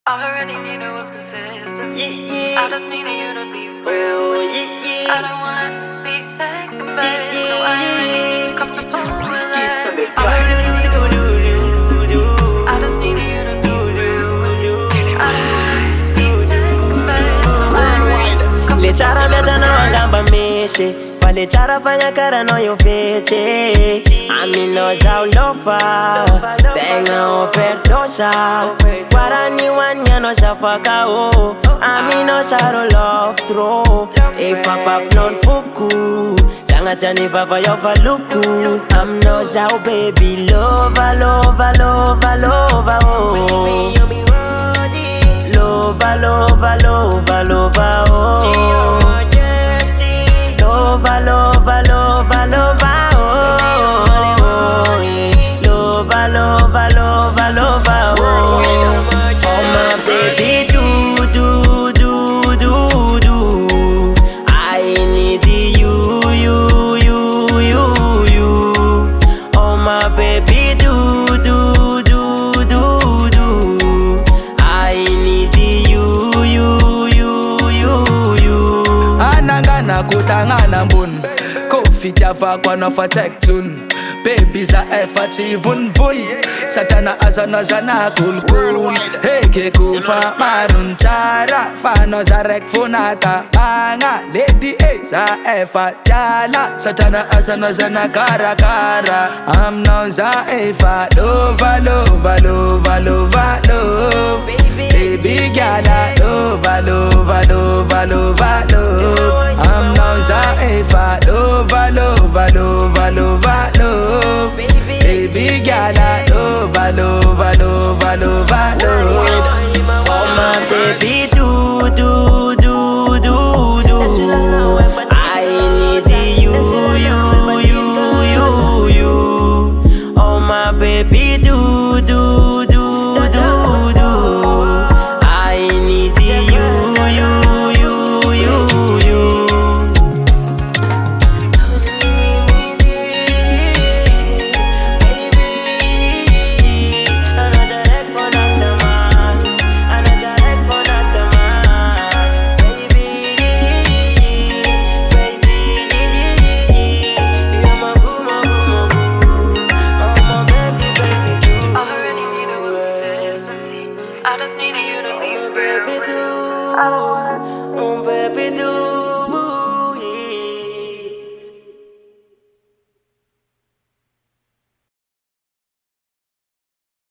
All I really needed was consistency. I just needed you to be real with me. I don't wanna be sexy, baby, so I ain't comfortable with it. All I really needed was consistency. I just needed you to be real with me. I don't wanna be sexy, baby, so I ain't comfortable with it. Le cara meta não acaba mexer. Falei cara fanya cara no eu feche. A mim não já o lofa. Tenha ofertosa. Guarani wanya no já faca o. A mim não já o love throw. E fa pap non fuku. Janga jani baba yo faluku. I'm no já o baby lova, lova, lova, lova oh. Lova, lova, lova, lova oh. Lova, lova, lova, lova oh. Lova, lova, lova, lova oh. Oh my baby do, do, do, do, do. I need you, you, you, you, you. Oh my baby do, do, do, do, do. I need you, you, you, you, you. Anangana kutangana mbun Kofi java kwa nofa tek tun Baby za efa chi vun vun Satana azana zana kul kul Heke kufa marun chara Fano za rek funata Manga lady za efa jala Satana azana zana kara kara I'm now za efa Lova, lova, lova, lova, love Baby gala Lova, lova, lova, lova, love I'm now za efa Lova, lova, lova, lova, love Baby gala Lova, lova, lova, lova, love Oh my baby do, do